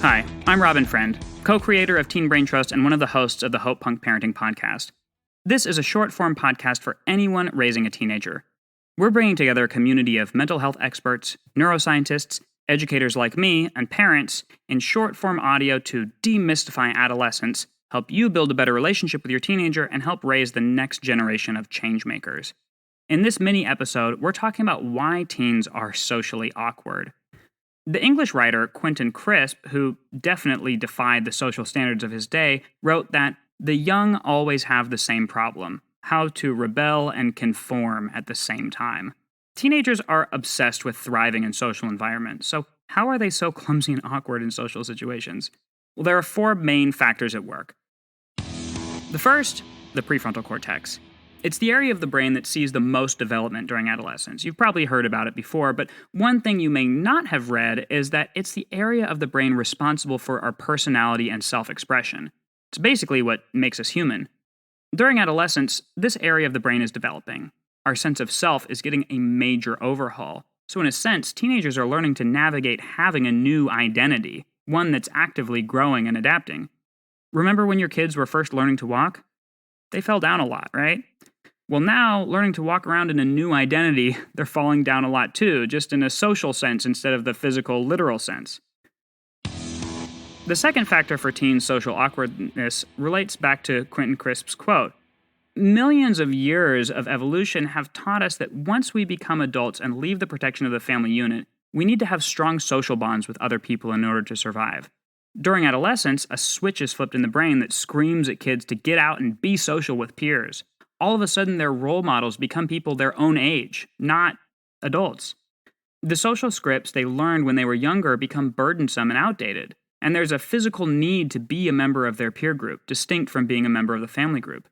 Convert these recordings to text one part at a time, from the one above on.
Hi, I'm Robin Friend, co-creator of Teen Brain Trust and one of the hosts of the HopePunk Parenting Podcast. This is a short-form podcast for anyone raising a teenager. We're bringing together a community of mental health experts, neuroscientists, educators like me, and parents in short-form audio to demystify adolescence, help you build a better relationship with your teenager, and help raise the next generation of changemakers. In this mini-episode, we're talking about why teens are socially awkward. The English writer Quentin Crisp, who definitely defied the social standards of his day, wrote that the young always have the same problem: how to rebel and conform at the same time. Teenagers are obsessed with thriving in social environments, so how are they so clumsy and awkward in social situations? Well, there are four main factors at work. The first, the prefrontal cortex. It's the area of the brain that sees the most development during adolescence. You've probably heard about it before, but one thing you may not have read is that it's the area of the brain responsible for our personality and self-expression. It's basically what makes us human. During adolescence, this area of the brain is developing. Our sense of self is getting a major overhaul. So in a sense, teenagers are learning to navigate having a new identity, one that's actively growing and adapting. Remember when your kids were first learning to walk? They fell down a lot, right? Well, now, learning to walk around in a new identity, they're falling down a lot too, just in a social sense instead of the physical, literal sense. The second factor for teens' social awkwardness relates back to Quentin Crisp's quote. Millions of years of evolution have taught us that once we become adults and leave the protection of the family unit, we need to have strong social bonds with other people in order to survive. During adolescence, a switch is flipped in the brain that screams at kids to get out and be social with peers. All of a sudden, their role models become people their own age, not adults. The social scripts they learned when they were younger become burdensome and outdated, and there's a physical need to be a member of their peer group, distinct from being a member of the family group.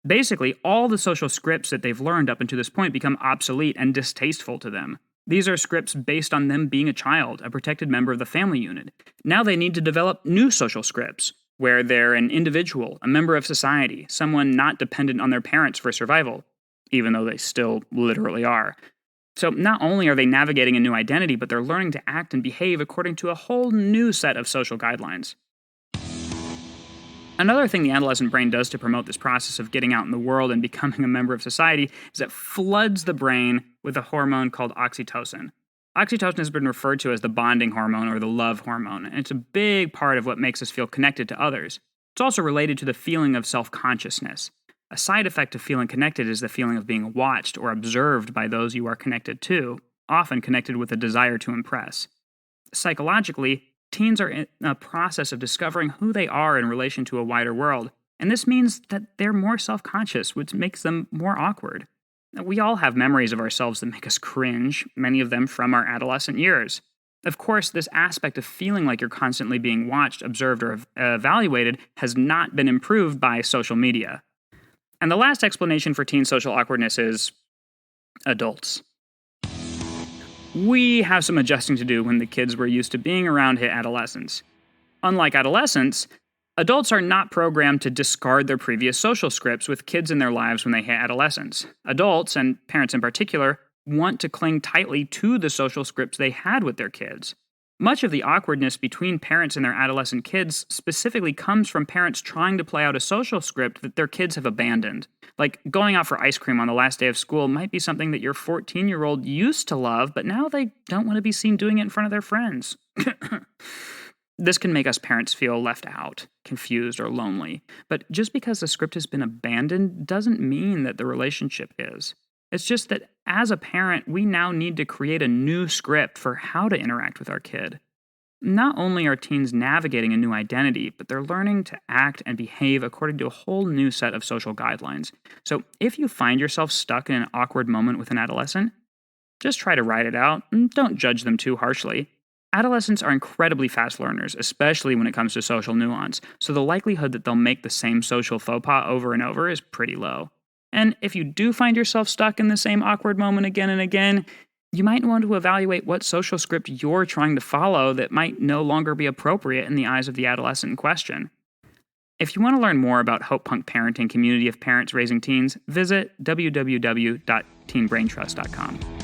Basically, all the social scripts that they've learned up until this point become obsolete and distasteful to them. These are scripts based on them being a child, a protected member of the family unit. Now they need to develop new social scripts, where they're an individual, a member of society, someone not dependent on their parents for survival, even though they still literally are. So not only are they navigating a new identity, but they're learning to act and behave according to a whole new set of social guidelines. Another thing the adolescent brain does to promote this process of getting out in the world and becoming a member of society is it floods the brain with a hormone called oxytocin. Oxytocin has been referred to as the bonding hormone or the love hormone, and it's a big part of what makes us feel connected to others. It's also related to the feeling of self-consciousness. A side effect of feeling connected is the feeling of being watched or observed by those you are connected to, often connected with a desire to impress. Psychologically, teens are in a process of discovering who they are in relation to a wider world, and this means that they're more self-conscious, which makes them more awkward. We all have memories of ourselves that make us cringe, many of them from our adolescent years. Of course, this aspect of feeling like you're constantly being watched, observed, or evaluated has not been improved by social media. And the last explanation for teen social awkwardness is adults. We have some adjusting to do when the kids we're used to being around hit adolescence. Unlike adolescents, adults are not programmed to discard their previous social scripts with kids in their lives when they hit adolescence. Adults, and parents in particular, want to cling tightly to the social scripts they had with their kids. Much of the awkwardness between parents and their adolescent kids specifically comes from parents trying to play out a social script that their kids have abandoned. Like going out for ice cream on the last day of school might be something that your 14-year-old used to love, but now they don't want to be seen doing it in front of their friends. This can make us parents feel left out, confused, or lonely. But just because the script has been abandoned doesn't mean that the relationship is. It's just that as a parent, we now need to create a new script for how to interact with our kid. Not only are teens navigating a new identity, but they're learning to act and behave according to a whole new set of social guidelines. So if you find yourself stuck in an awkward moment with an adolescent, just try to ride it out and don't judge them too harshly. Adolescents are incredibly fast learners, especially when it comes to social nuance, so the likelihood that they'll make the same social faux pas over and over is pretty low. And if you do find yourself stuck in the same awkward moment again and again, you might want to evaluate what social script you're trying to follow that might no longer be appropriate in the eyes of the adolescent in question. If you want to learn more about HopePunk Parenting community of parents raising teens, visit www.teenbraintrust.com.